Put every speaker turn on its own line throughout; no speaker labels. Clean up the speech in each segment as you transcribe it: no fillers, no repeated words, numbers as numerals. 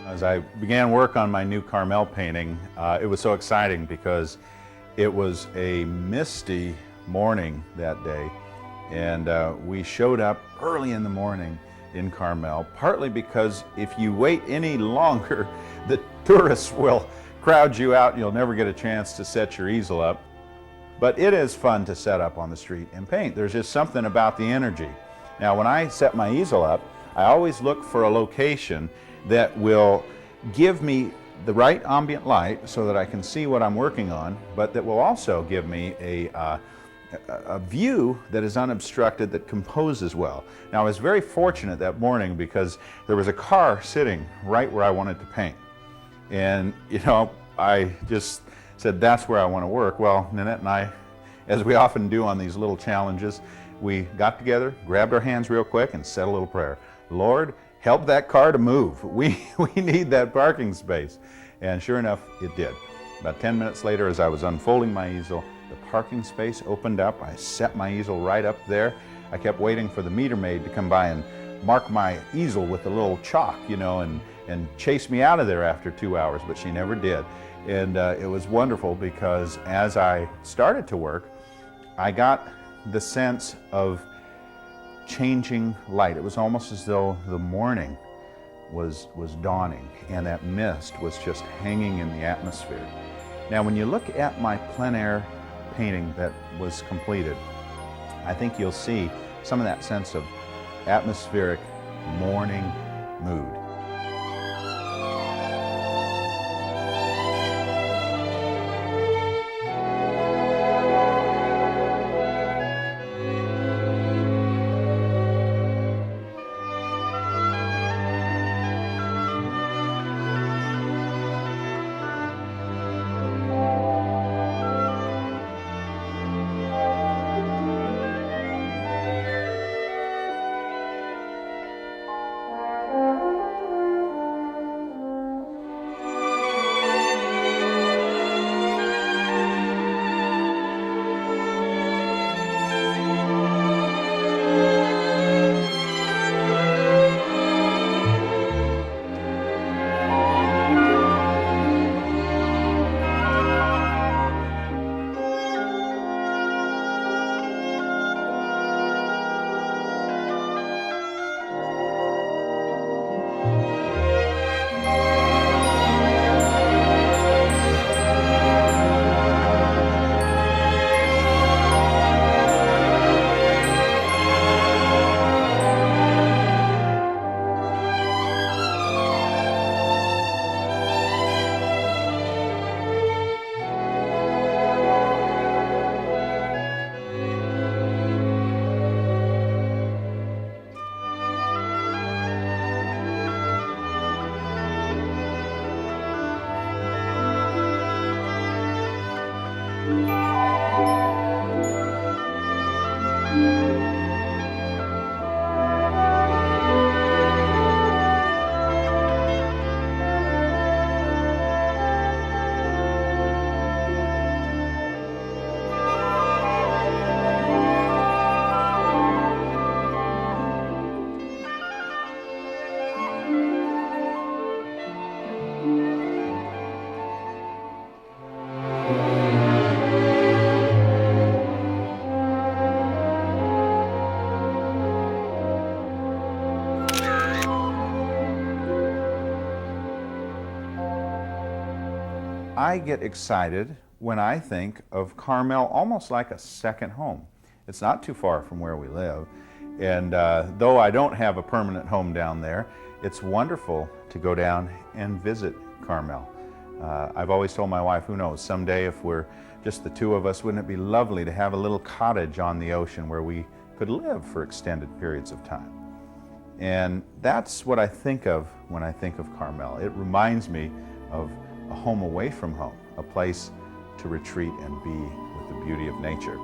As I began work on my new Carmel painting, it was so exciting because it was a misty morning that day, and we showed up early in the morning in Carmel, partly because if you wait any longer, the tourists will crowd you out and you'll never get a chance to set your easel up. But it is fun to set up on the street and paint. There's just something about the energy. Now, when I set my easel up, I always look for a location that will give me the right ambient light so that I can see what I'm working on, but that will also give me a view that is unobstructed, that composes well. Now, I was very fortunate that morning because there was a car sitting right where I wanted to paint. And, you know, I just said, that's where I want to work. Well, Nanette and I, as we often do on these little challenges, we got together, grabbed our hands real quick, and said a little prayer. Lord, help that car to move. We need that parking space. And sure enough, it did. About 10 minutes later, as I was unfolding my easel, the parking space opened up. I set my easel right up there. I kept waiting for the meter maid to come by and mark my easel with a little chalk, you know, and chase me out of there after 2 hours, but she never did. And it was wonderful because as I started to work, I got the sense of changing light. It was almost as though the morning was dawning and that mist was just hanging in the atmosphere. Now, when you look at my plein air painting that was completed, I think you'll see some of that sense of atmospheric morning mood. I get excited when I think of Carmel almost like a second home. It's not too far from where we live, and though I don't have a permanent home down there, it's wonderful to go down and visit Carmel. I've always told my wife, who knows, someday if we're just the two of us, wouldn't it be lovely to have a little cottage on the ocean where we could live for extended periods of time? And that's what I think of when I think of Carmel. It reminds me of a home away from home, a place to retreat and be with the beauty of nature.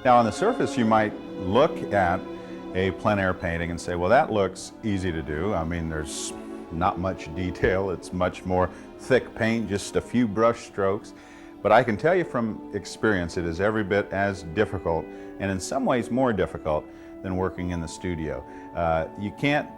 Now on the surface you might look at a plein air painting and say, well, that looks easy to do. I mean, there's not much detail. It's much more thick paint, just a few brush strokes. But I can tell you from experience, it is every bit as difficult, and in some ways more difficult, than working in the studio. You can't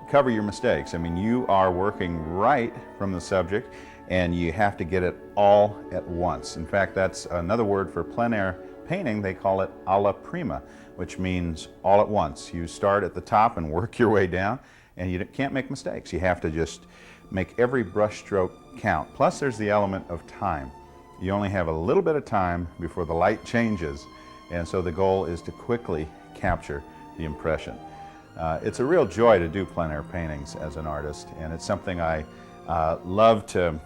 cover your mistakes. I mean, you are working right from the subject, and you have to get it all at once. In fact, that's another word for plein air painting. They call it alla prima, which means all at once. You start at the top and work your way down, and you can't make mistakes. You have to just make every brush stroke count. Plus, there's the element of time. You only have a little bit of time before the light changes, and so the goal is to quickly capture the impression. It's a real joy to do plein air paintings as an artist, and it's something I love to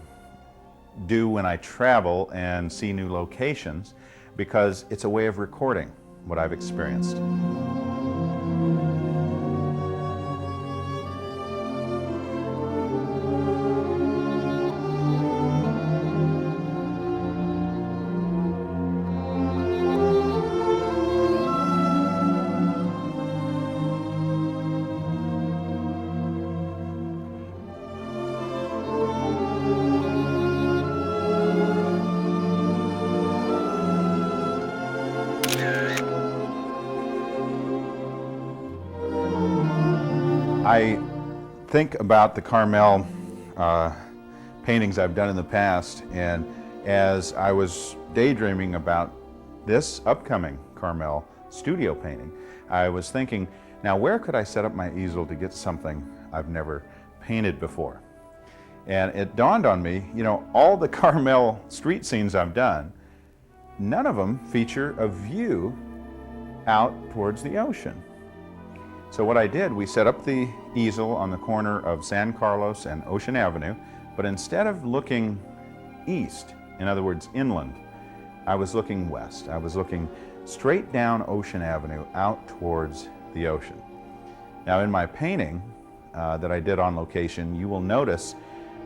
do when I travel and see new locations, because it's a way of recording what I've experienced. I think about the Carmel paintings I've done in the past, and as I was daydreaming about this upcoming Carmel studio painting, I was thinking, now where could I set up my easel to get something I've never painted before? And it dawned on me, you know, all the Carmel street scenes I've done, none of them feature a view out towards the ocean. So what I did, we set up the easel on the corner of San Carlos and Ocean Avenue, but instead of looking east, in other words, inland, I was looking west. I was looking straight down Ocean Avenue out towards the ocean. Now in my painting that I did on location, you will notice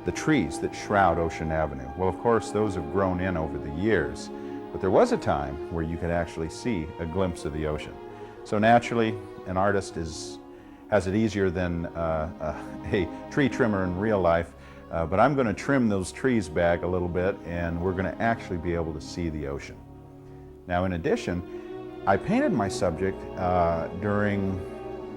the trees that shroud Ocean Avenue. Well, of course, those have grown in over the years, but there was a time where you could actually see a glimpse of the ocean. So naturally, an artist has it easier than a tree trimmer in real life, but I'm going to trim those trees back a little bit, and we're going to actually be able to see the ocean. Now, in addition, I painted my subject during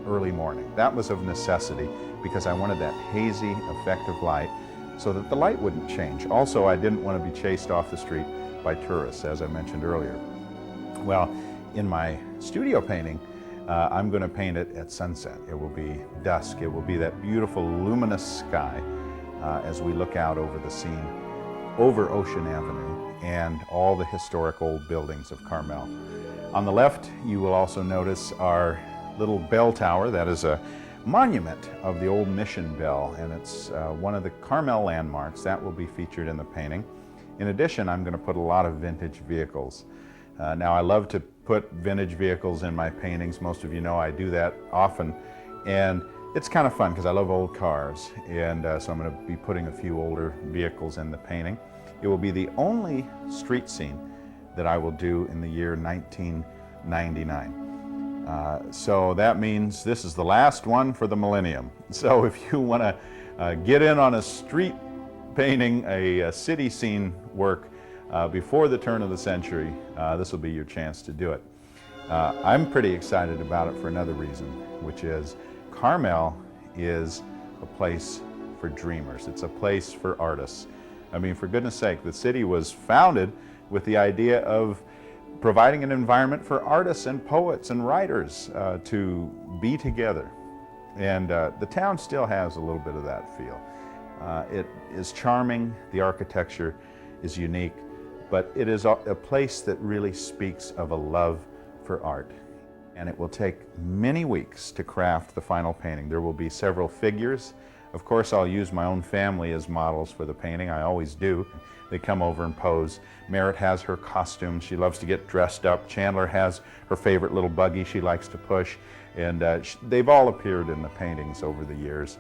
early morning. That was of necessity because I wanted that hazy effect of light so that the light wouldn't change. Also, I didn't want to be chased off the street by tourists, as I mentioned earlier. Well, in my studio painting, I'm going to paint it at sunset. It will be dusk. It will be that beautiful luminous sky as we look out over the scene, over Ocean Avenue and all the historic old buildings of Carmel. On the left, you will also notice our little bell tower. That is a monument of the old mission bell, and it's one of the Carmel landmarks. That will be featured in the painting. In addition, I'm going to put a lot of vintage vehicles. Now, I love to put vintage vehicles in my paintings. Most of you know I do that often, and it's kind of fun because I love old cars, and so I'm going to be putting a few older vehicles in the painting. It will be the only street scene that I will do in the year 1999. So that means this is the last one for the millennium. So if you want to get in on a street painting, a city scene work, before the turn of the century, this will be your chance to do it. I'm pretty excited about it for another reason, which is Carmel is a place for dreamers. It's a place for artists. I mean, for goodness sake, the city was founded with the idea of providing an environment for artists and poets and writers to be together. And the town still has a little bit of that feel. It is charming, the architecture is unique, but it is a place that really speaks of a love for art. And it will take many weeks to craft the final painting. There will be several figures. Of course, I'll use my own family as models for the painting. I always do. They come over and pose. Merritt has her costume. She loves to get dressed up. Chandler has her favorite little buggy she likes to push. And they've all appeared in the paintings over the years.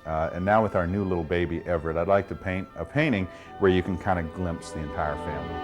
And now with our new little baby, Everett, I'd like to paint a painting where you can kind of glimpse the entire family.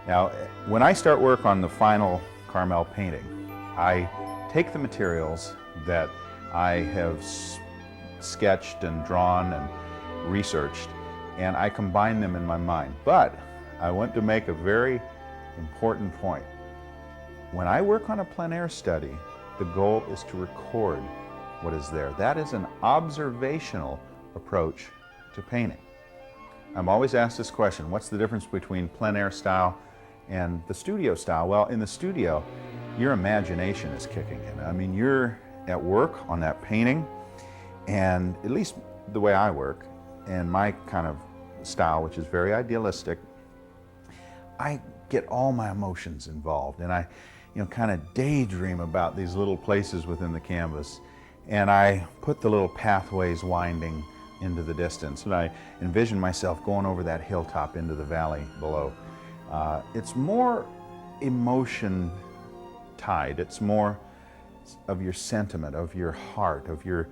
Now, when I start work on the final Carmel painting, I take the materials that I have sketched and drawn and researched, and I combine them in my mind. But I want to make a very important point. When I work on a plein air study, the goal is to record what is there. That is an observational approach to painting. I'm always asked this question: what's the difference between plein air style and the studio style? Well, in the studio, your imagination is kicking in. I mean, you're at work on that painting, and at least the way I work and my kind of style, which is very idealistic, I get all my emotions involved, and I kind of daydream about these little places within the canvas, and I put the little pathways winding into the distance, and I envision myself going over that hilltop into the valley below. It's more emotion tied. It's more of your sentiment, of your heart, of your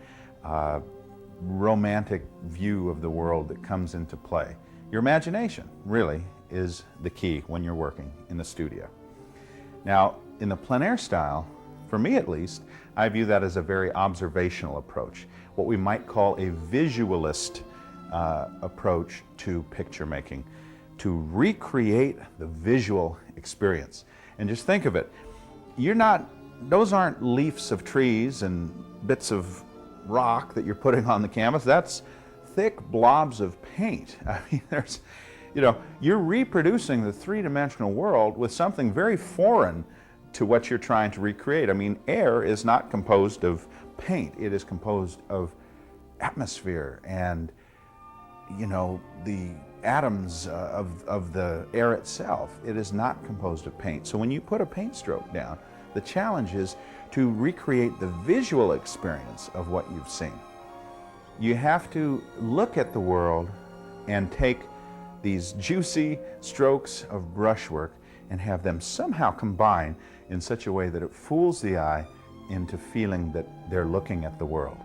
romantic view of the world that comes into play. Your imagination really is the key when you're working in the studio. Now, in the plein air style, for me at least, I view that as a very observational approach, what we might call a visualist approach to picture making, to recreate the visual experience. And just think of it, those aren't leaves of trees and bits of rock that you're putting on the canvas. That's thick blobs of paint. I mean, you're reproducing the three-dimensional world with something very foreign to what you're trying to recreate. I mean, air is not composed of paint. It is composed of atmosphere and, the atoms of the air itself. It is not composed of paint. So when you put a paint stroke down, the challenge is to recreate the visual experience of what you've seen. You have to look at the world and take these juicy strokes of brushwork and have them somehow combine in such a way that it fools the eye into feeling that they're looking at the world.